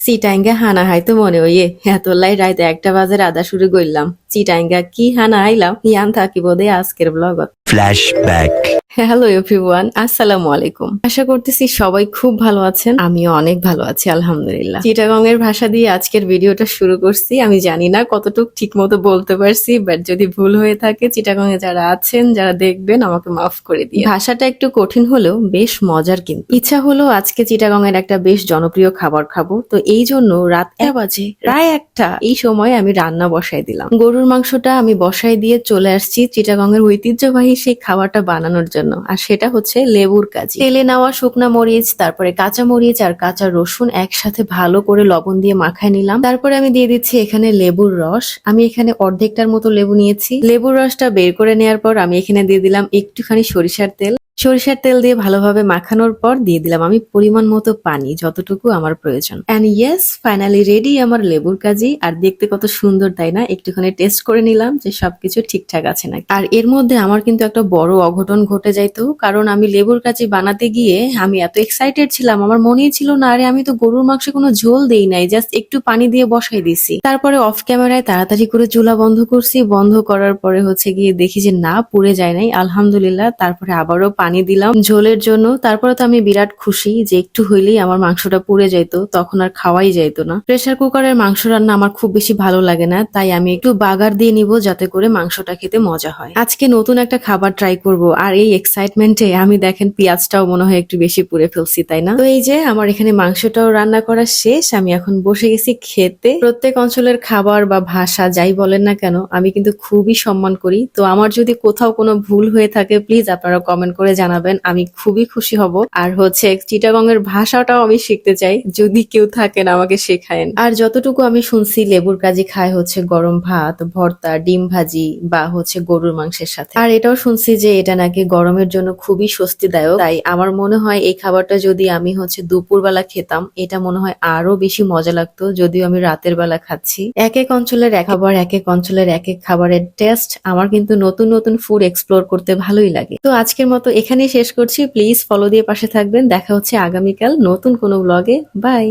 চিটাঙ্গা হানা হাইতো মনে হইয়ে এতলাই রাইতে 1টা বাজে আদা শুরু করলাম চিটাঙ্গা কি হানা আইলাম ইয়ান থাকি বোধে আজকের ব্লগত। ফ্ল্যাশব্যাক। হ্যালো এভরিওয়ান, আসসালামু আলাইকুম। আশা করতেছি সবাই খুব ভালো আছেন, আমিও অনেক ভালো আছি আলহামদুলিল্লাহ। চিটাগং এর ভাষা দিয়ে আজকের ভিডিওটা শুরু করছি। আমি জানি না কতটুকু ঠিক মতো বলতে পারছি, বাট যদি ভুল হয়ে থাকে চিটাগং এ যারা আছেন যারা দেখবেন আমাকে মাফ করে দিয়ে। ভাষাটা একটু কঠিন হলেও বেশ মজার, কিন্তু ইচ্ছা হলো আজকে চিটাগং এর একটা বেশ জনপ্রিয় খাবার খাবো, তো এই জন্য রাত 1 বাজে প্রায় 1টা এই সময় আমি রান্না বসাই দিলাম। গরুর মাংসটা আমি বসাই দিয়ে চলে আসছি চিটাগং এর ঐতিহ্যবাহী সেই খাবারটা বানানোর জন্য, আর সেটা হচ্ছে লেবুর কাজি। তেলে নেওয়া শুকনা মরিচ, তারপরে কাঁচা মরিচ আর কাঁচা রসুন একসাথে ভালো করে লবণ দিয়ে মাখায় নিলাম। তারপরে আমি দিয়ে দিচ্ছি এখানে লেবুর রস। আমি এখানে অর্ধেকটার মতো লেবু নিয়েছি। লেবুর রসটা বের করে নেওয়ার পর আমি এখানে দিয়ে দিলাম একটুখানি সরিষার তেল। সরিষার তেল দিয়ে ভালোভাবে মাখানোর পর দিয়ে দিলাম আমি পরিমাণ মতো পানি, যতটুকু আমার প্রয়োজন। এন্ড ইয়েস, ফাইনালি রেডি আমার লেবুর কাজি। আর দেখতে কত সুন্দর, তাই না? একটুখানি টেস্ট করে নিলাম যে সবকিছু ঠিকঠাক আছে নাকি। আর এর মধ্যে আমার কিন্তু একটা বড় অঘটন ঘটে যাইতো, কারণ আমি লেবুর কাজি বানাতে গিয়ে আমি এত এক্সাইটেড ছিলাম, আমার মনেই ছিল না আরে আমি তো গরুর মাংসে কোনো ঝোল দেই নাই, জাস্ট একটু পানি দিয়ে বসাই দিছি। তারপরে অফ ক্যামেরায় তাড়াতাড়ি করে চুলা বন্ধ করছি। বন্ধ করার পরে হচ্ছে গিয়ে দেখি যে না, পুড়ে যায় নাই আলহামদুলিল্লাহ। তারপরে আবারও পানি দিলাম ঝোলের জন্য। তারপরে তো আমি বিরাট খুশি যে একটু হইলেই আমার মাংসটা পুড়ে যাইতো, তখন আর খাওয়াই যাইতো না। প্রেসার কুকারের মাংস রান্না আমার খুব বেশি ভালো লাগে না, তাই আমি একটু বাগার দিয়ে নিব যাতে করে মাংসটা খেতে মজা হয়। আজকে নতুন একটা খাবার ট্রাই করব, আর এই এক্সাইটমেন্টে আমি দেখেন পেঁয়াজটাও মনে হয় একটু বেশি পুড়ে ফেলছি, তাই না? তো এই যে আমার এখানে মাংসটাও রান্না করা শেষ, আমি এখন বসে গেছি খেতে। প্রত্যেক অঞ্চলের খাবার বা ভাষা যাই বলেন না কেন আমি কিন্তু খুবই সম্মান করি। তো আমার যদি কোথাও কোনো ভুল হয়ে থাকে প্লিজ আপনারা কমেন্ট করে জানাবেন, আমি খুবই খুশি হব। আর হচ্ছে চিটাগং এর ভাষাটাও আমি শিখতে চাই, যদি কেউ থাকেন আমাকে শেখায়েন। আর যতটুকু আমি শুনছি লেবুর কাজি খায় হচ্ছে গরম ভাত, ভর্তা, ডিম ভাজি বা হচ্ছে গরুর মাংসের সাথে। আর এটাও শুনছি যে এটা নাকি গরমের জন্য খুবই স্বস্তিদায়ক। তাই আমার মনে হয় এই খাবারটা যদি আমি হচ্ছে দুপুরবেলা খেতাম, এটা মনে হয় আরো বেশি মজা লাগতো, যদিও আমি রাতের বেলা খাচ্ছি। এক এক অঞ্চলের এক খাবার, এক এক অঞ্চলের এক এক খাবারের টেস্ট। আমার কিন্তু নতুন নতুন ফুড এক্সপ্লোর করতে ভালোই লাগে। তো আজকের মতো এখানেই শেষ করছি। প্লিজ ফলো দিয়ে পাশে থাকবেন। দেখা হচ্ছে আগামীকাল নতুন কোনো ব্লগে। বাই।